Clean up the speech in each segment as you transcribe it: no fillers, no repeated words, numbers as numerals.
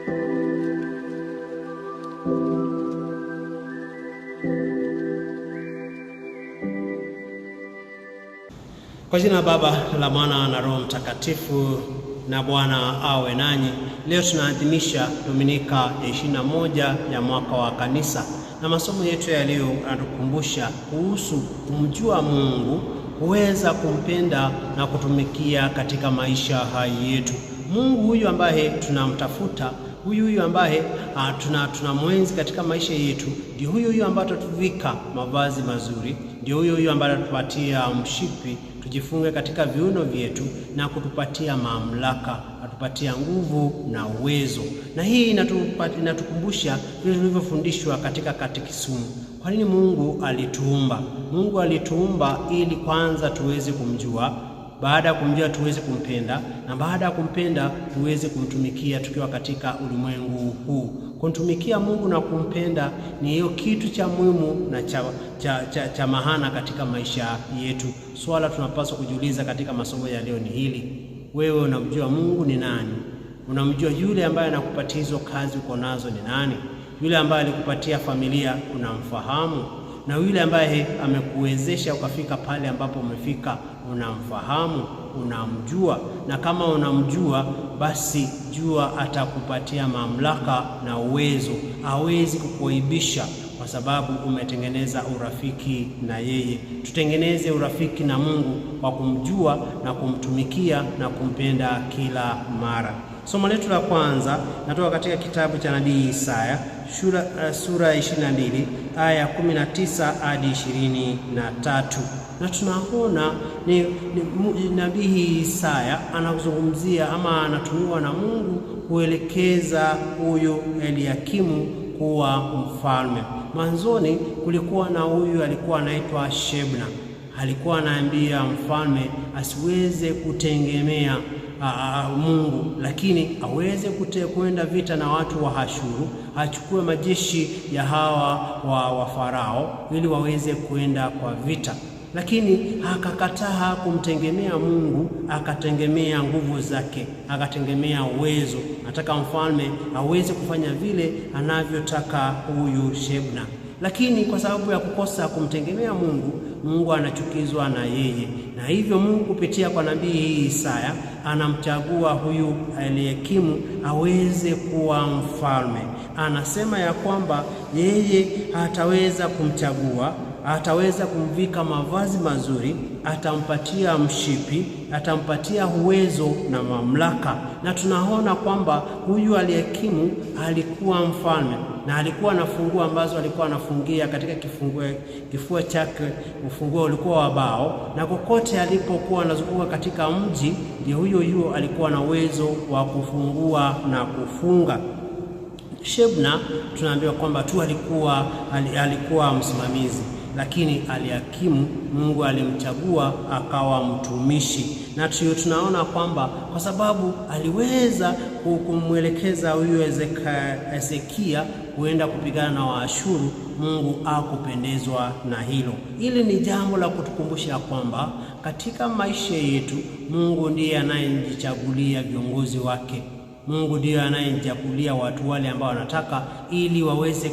Kwa jina la Baba, la Mwana na Roho Mtakatifu, na Bwana awe nanyi. Leo tunaadhimisha Dominika ya 21 ya mwaka wa Kanisa, na masomo yetu ya leo yanatukumbusha kuhusu kumjua Mungu, kuweza kumpenda na kutumikia katika maisha haya yetu. Mungu huyu ambaye tunamtafuta, huyu ambaye tunamwenzi katika maisha yetu, ndio huyu ambaye tutuvika mavazi mazuri, ndio huyu ambaye tupatia mshipi tujifunge katika viuno vyetu, na kutupatia mamlaka, atupatia nguvu na uwezo. Na hii inatukumbusha vile tulivyofundishwa katika katekisimu. Kwa nini Mungu alituumba? Mungu alituumba ili kwanza tuweze kumjua, baada ya kumjua tuweze kumpenda, na baada ya kumpenda tuweze kumtumikia tukiwa katika ulimwengu huu. Kumtumikia Mungu na kumpenda ni hiyo kitu cha muhimu na cha maana katika maisha yetu. Swala tunapaswa kujiuliza katika masomo ya leo ni hili: wewe unamjua Mungu ni nani? Unamjua yule ambaye anakupatia hizo kazi uko nazo ni nani? Yule ambaye alikupatia familia unamfahamu? Na yule ambaye amekuwezesha ukafika pale ambapo umefika unamfahamu, unamjua? Na kama unamjua, basi jua atakupatia mamlaka na uwezo. Hawezi kukuaibisha kwa sababu umetengeneza urafiki na yeye. Tutengeneze urafiki na Mungu kwa kumjua na kumtumikia na kumpenda kila mara. Somo letu la kwanza natoka katika kitabu cha nabii Isaya sura 22 aya 19 hadi 23. Na tunaona ni nabii Isaya anazungumzia ama anatumiwa na Mungu kuelekeza huyu Eliakimu kuwa mfalme. Mwanzoni kulikuwa na huyu alikuwa anaitwa Shebna. Alikuwa anaambia mfalme asiweze kutegemea Mungu, lakini aweze kwenda vita na watu wa Ashuru, achukue majeshi ya hawa wa Farao ili waweze kwenda kwa vita. Lakini akakataa kumtegemea Mungu, akategemea nguvu zake, akategemea uwezo. Nataka mfalme aweze kufanya vile anavyotaka huyu Shebna. Lakini kwa sababu ya kukosa kumtegemea Mungu, Mungu anachukizwa na yeye. Na hivyo Mungu kupitia kwa nabii Isaya anamchagua huyu Eliakimu aweze kuwa mfalme. Anasema ya kwamba yeye ataweza kumchagua, ataweza kumvika mavazi mazuri, atampatia mshipi, atampatia uwezo na mamlaka. Na tunaona kwamba huyu Eliakimu alikuwa mfalme, na alikuwa na funguo ambazo alikuwa anafungia katika kifua chake. Ufunguo ulikuwa wa bao, na kokote alipokuwa anazunguka katika mji, ndio huyo alikuwa na uwezo wa kufungua na kufunga. Shebna tunaambiwa kwamba tu alikuwa msimamizi, lakini Eliakimu Mungu alimchagua akawa mtumishi. Na tunaona kwamba kwa sababu aliweza kumwelekeza huyu Hezekia kuenda kupigana na Waashuru, Mungu akupendezwa na hilo. Hili ni jambo la kutukumbusha kwamba katika maisha yetu Mungu ndiye anayejichagulia viongozi wake. Mungu ndiye anayejichagulia watu wale ambao wanataka ili waweze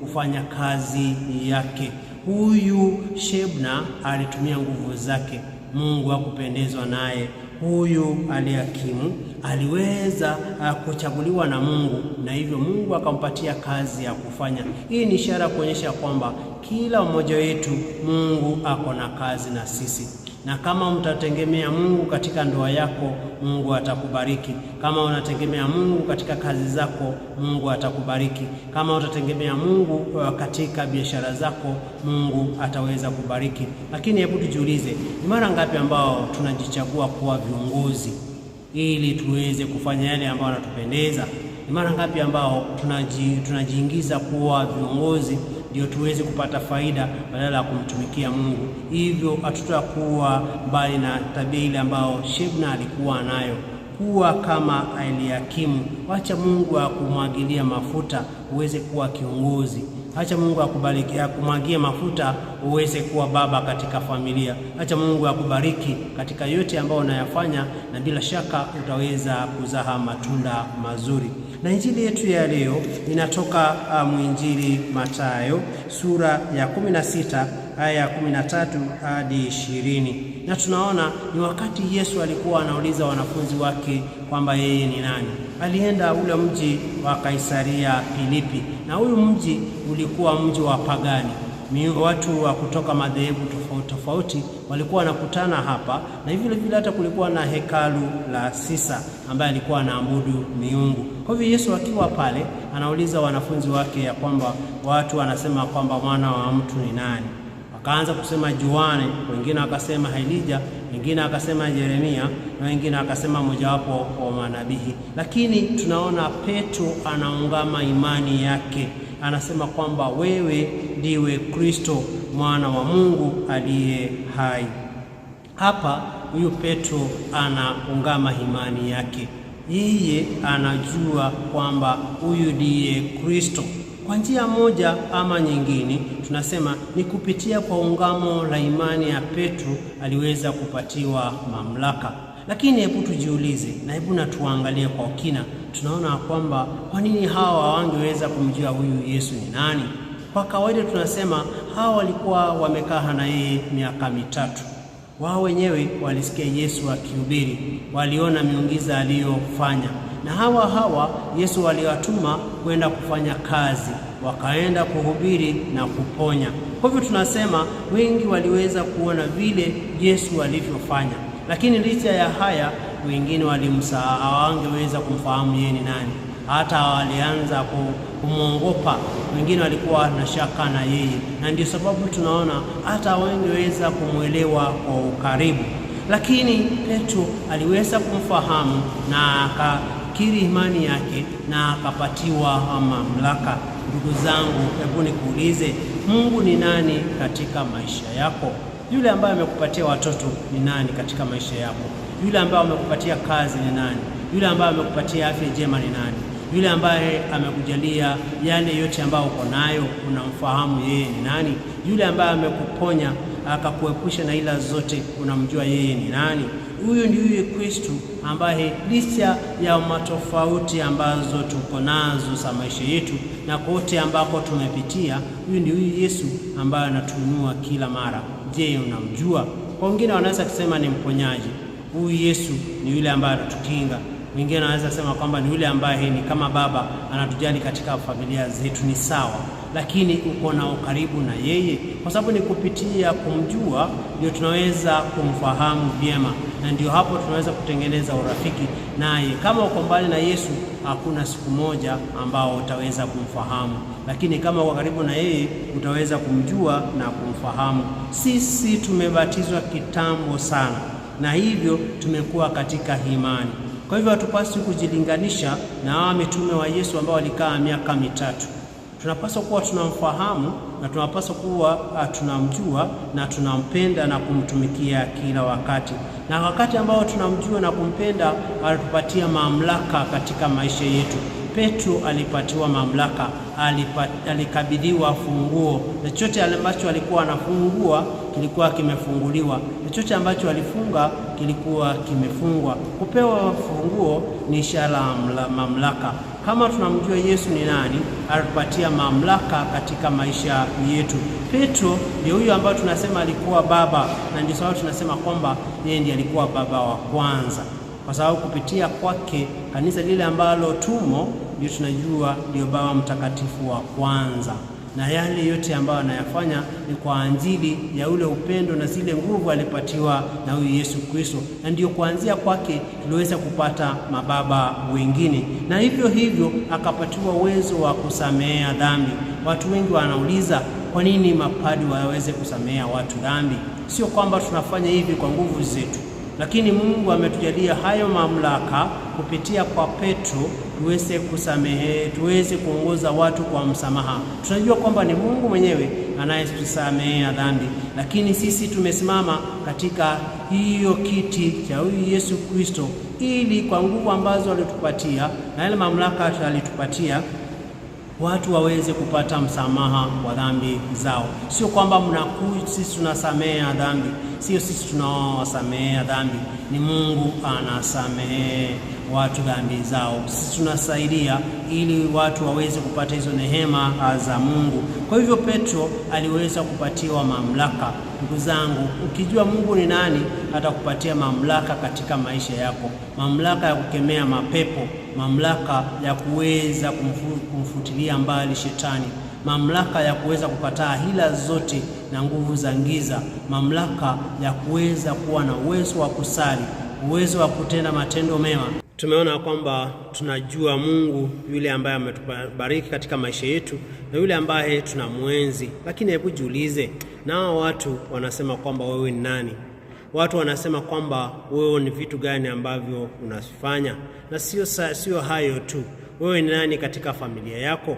kufanya kazi yake. Huyu Shebna alitumia nguvu zake, Mungu hakupendezwa naye. Huyu Eliakimu aliweza kuchaguliwa na Mungu, na hivyo Mungu akampatia kazi ya kufanya. Hii ni ishara kuonyesha kwamba kila mmoja wetu Mungu ako na kazi na sisi. Na kama mtategemea Mungu katika ndoa yako, Mungu atakubariki. Kama unategemea Mungu katika kazi zako, Mungu atakubariki. Kama utategemea Mungu katika biashara zako, Mungu ataweza kubariki. Lakini hebu tujiulize, ni mara ngapi ambao tunajichagua kuwa viongozi ili tuweze kufanya yale ambayo yanatupendeza? Ni mara ngapi ambao tunajiingiza kuwa viongozi ndio tuweze kupata faida badala ya kumtumikia Mungu? Hivyo hatutakuwa mbali na tabia ile ambao Shebna alikuwa nayo, kuwa kama Eliakimu. Wacha Mungu akumwagilia mafuta uweze kuwa kiongozi. Acha Mungu akubariki, akumwagie mafuta uweze kuwa baba katika familia. Acha Mungu akubariki katika yote ambayo unayafanya, na bila shaka utaweza kuzaa matunda mazuri. Na injili yetu ya leo inatoka mwinjili Mathayo sura ya 16 aya ya 13 hadi 20. Na tunaona ni wakati Yesu alikuwa anauliza wanafunzi wake kwamba yeye ni nani. Alienda ule mji wa Kaisaria Filipi, na huyu mji ulikuwa mji wa pagani. Watu wa kutoka madhehebu tofauti tofauti walikuwa wanakutana hapa, na vile vile hata kulikuwa na hekalu la Sisa ambaye alikuwa anaabudu miungu. Kwa hivyo Yesu akiwa pale anauliza wanafunzi wake ya kwamba watu wanasema kwamba mwana wa mtu ni nani? Wakaanza kusema Yohane, wengine wakasema Elija, wengine wakasema Yeremia, na wengine wakasema mojawapo wa manabii. Lakini tunaona Petro anaungama imani yake, anasema kwamba wewe ndiwe Kristo mwana wa Mungu aliye hai. Hapa huyu Petro anaungama imani yake. Yeye anajua kwamba huyu ndiye Kristo. Kwa njia moja ama nyingine, tunasema ni kupitia kwa ungamo la imani ya Petro aliweza kupatiwa mamlaka. Lakini hebu tujiulize na hebu na tuangalie kwa kina, tunaona kwamba kwa nini hawa hawangeweza kumjua huyu Yesu ni nani? Kwa kawaida tunasema hawa walikuwa wamekaa na yeye miaka mitatu. Wao wenyewe walisikia Yesu akihubiri, waliona miujiza aliyofanya, na hawa Yesu waliwatuma kwenda kufanya kazi, wakaenda kuhubiri na kuponya. Kwa hivyo tunasema wengi waliweza kuona vile Yesu alivyofanya, lakini licha ya haya wengine walimsahau, hawangeweza kumfahamu yeye ni nani. Hata walianza kumwogopa, wengine walikuwa na shaka na yeye, na ndio sababu tunaona hata wengeweza kumwelewa kwa ukaribu. Lakini Petro aliweza kumfahamu na akakiri imani yake na akapatiwa mamlaka. Ndugu zangu, hebu nikuulize, Mungu ni nani katika maisha yako? Yule ambaye amekupatia watoto ni nani katika maisha yako? Yule ambaye amekupatia kazi ni nani? Yule ambaye amekupatia afya njema ni nani? Yule ambaye amekujalia yale yote ambayo uko nayo, unamfahamu yeye ni nani? Yule ambaye amekuponya akakuepusha na ila zote, unamjua yeye ni nani? Huyu ndiye Kristo ambaye licha ya matofauti ambazo tuko nazo za maisha yetu na kote ambako tumepitia, huyu ndiye Yesu ambaye anatuinua kila mara. Je, unamjua? Kwa wengine wanaweza kusema ni mponyaji. Huyu Yesu ni yule ambaye anatukinga. Wengine wanaweza kusema kwamba ni yule ambaye ni kama baba, anatujali katika familia zetu. Ni sawa, lakini uko na ukaribu na yeye, kwa sababu ni kupitia kumjua ndio tunaweza kumfahamu vyema, na ndio hapo tunaweza kutengeneza urafiki naye. Kama uko mbali na Yesu, hakuna siku moja ambao utaweza kumfahamu, lakini kama uko karibu na yeye utaweza kumjua na kumfahamu. Sisi tumebatizwa kitambo sana, na hivyo tumekuwa katika imani. Kwa hivyo hatupaswi kujilinganisha na hao mitume wa Yesu ambao walikaa miaka mitatu. Tunapaswa kuwa tunamfahamu na tunapaswa kuwa tunamjua na tunampenda na kumtumikia kila wakati. Na wakati ambao tunamjua na kumpenda, alitupatia mamlaka katika maisha yetu. Petro alipatiwa mamlaka, alikabidhiwa funguo. Chochote ambacho alikuwa anafungua kilikuwa kimefunguliwa, chochote ambacho alifunga kilikuwa kimefungwa. Kupewa funguo ni ishara ya mamlaka. Kama tunamjua Yesu ni nani, alitupatia mamlaka katika maisha yetu. Petro ndio huyo ambaye tunasema alikuwa baba, na ndio sababu tunasema kwamba yeye ndiye alikuwa baba wa kwanza, kwa sababu kupitia kwake kanisa lile ambalo tumo ndio tunajua ndio baba mtakatifu wa kwanza, na yale yote ambayo anayafanya ni kwa ajili ya ule upendo na zile nguvu alipatiwa na huyu Yesu Kristo, na ndio kuanzia kwake tuliweza kupata mababa wengine, na hivyo hivyo akapatiwa uwezo wa kusamea dhambi. Watu wengi wanauliza kwa nini mapadi waweze kusamea watu dhambi? Sio kwamba tunafanya hivi kwa nguvu zetu, lakini Mungu ametujalia hayo mamlaka kupitia kwa Petro, tuweze kusamehe, tuweze kuongoza watu kwa msamaha. Tunajua kwamba ni Mungu mwenyewe anayetusamehea dhambi, lakini sisi tumesimama katika hiyo kiti cha huyu Yesu Kristo, ili kwa nguvu ambazo alitupatia na ile mamlaka alitupatia watu waweze kupata msamaha wa dhambi zao. Sio kwamba sisi tunasamehea dhambi, sio sisi tunawasamehea dhambi, ni Mungu anasamehe watu dhambi zao. Sisi tunasaidia ili watu waweze kupata hizo neema za Mungu. Kwa hivyo Petro aliweza kupatiwa mamlaka. Ndugu zangu, ukijua Mungu ni nani, atakupatia mamlaka katika maisha yako, mamlaka ya kukemea mapepo, mamlaka ya kuweza kumfutilia mbali shetani, mamlaka ya kuweza kukataa hila zote na nguvu za giza, mamlaka ya kuweza kuwa na uwezo wa kusali, uwezo wa kutenda matendo mema. Tumeona kwamba tunajua Mungu yule ambaye ametubariki katika maisha yetu na yule ambaye tunamwenzi. Lakini hebu jiulize, nao watu wanasema kwamba wewe ni nani? Watu wanasema kwamba wewe ni vitu gani ambavyo unafanya? Na sio hayo tu, wewe ni nani katika familia yako?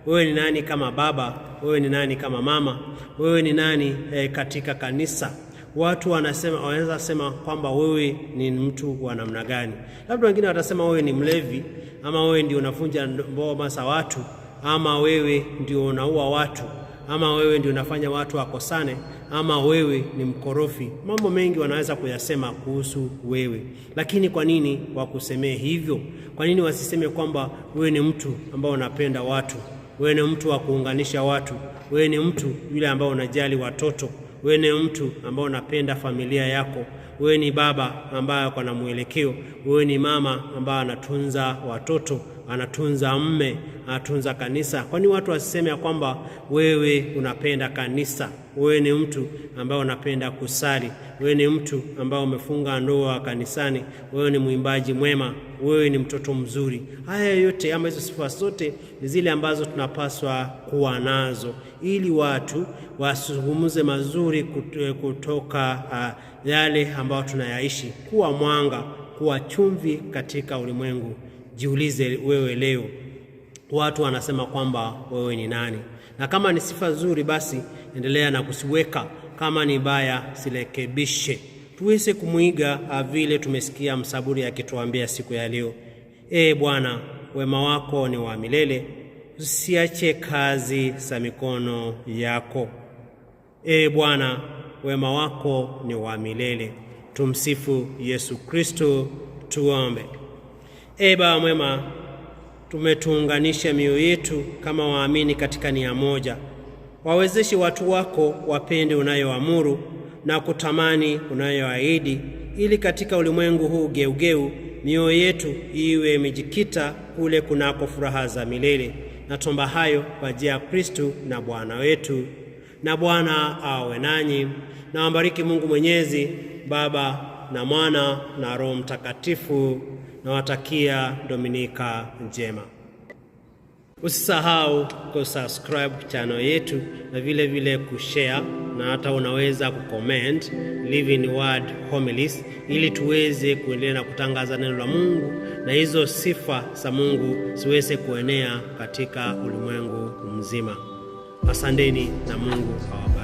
Wewe ni nani kama baba? Wewe ni nani kama mama? Wewe ni nani katika kanisa? Watu wanaweza sema kwamba wewe ni mtu wa namna gani. Labda wengine watasema wewe ni mlevi, ama wewe ndio unavunja ngoma za watu, ama wewe ndio unaua watu, ama wewe ndio unafanya watu wakosane, ama wewe ni mkorofi. Mambo mengi wanaweza kuyasema kuhusu wewe. Lakini kwa nini wakusemee hivyo? Kwa nini wasiseme kwamba wewe ni mtu ambao unapenda watu, wewe ni mtu wa kuunganisha watu, wewe ni mtu yule ambao unajali watoto, wewe ni mtu ambao unapenda familia yako, wewe ni baba ambaye ako na mwelekeo, wewe ni mama ambaye anatunza watoto, anatunza mme, anatunza kanisa. Kwani watu wasiseme kwamba wewe unapenda kanisa? Wewe ni mtu ambaye unapenda kusali, wewe ni mtu ambaye umefunga ndoa kanisani, wewe ni mwimbaji mwema, wewe ni mtoto mzuri. Haya yote ama hizo sifa zote ni zile ambazo tunapaswa kuwa nazo ili watu wasungumuze mazuri kutoka yale ambayo tunayaishi. Kuwa mwanga, kuwa chumvi katika ulimwengu. Jiulize wewe leo, watu wanasema kwamba wewe ni nani? Na kama ni sifa nzuri, basi endelea na kusiweka. Kama ni baya, sirekebishe. Tuweze kumuiga vile tumesikia msaburi akituambia siku ya leo. Bwana, wema wako ni wa milele, usiache kazi za mikono yako. Bwana, wema wako ni wa milele. Tumsifu Yesu Kristo. Tuombe. Baba mwema, tumetuunganisha mioyo yetu kama waamini katika nia moja. Wawezeshe watu wako wapende unayoamuru na kutamani unayoahidi, ili katika ulimwengu huu geugeu mioyo yetu iwe imejikita kule kunako furaha za milele. Natomba hayo kwa njia ya Kristo na Bwana wetu. Na Bwana awe nanyi, na wabariki Mungu Mwenyezi, Baba na Mwana na Roho Mtakatifu. Na watakia Dominika njema. Usisahau kusubscribe channel yetu na vile vile kushare, na hata unaweza kucomment Living Word Homilies ili tuweze kuendelea na kutangaza neno la Mungu na hizo sifa za Mungu ziweze kuenea katika ulimwengu mzima. Asanteni na Mungu awabariki.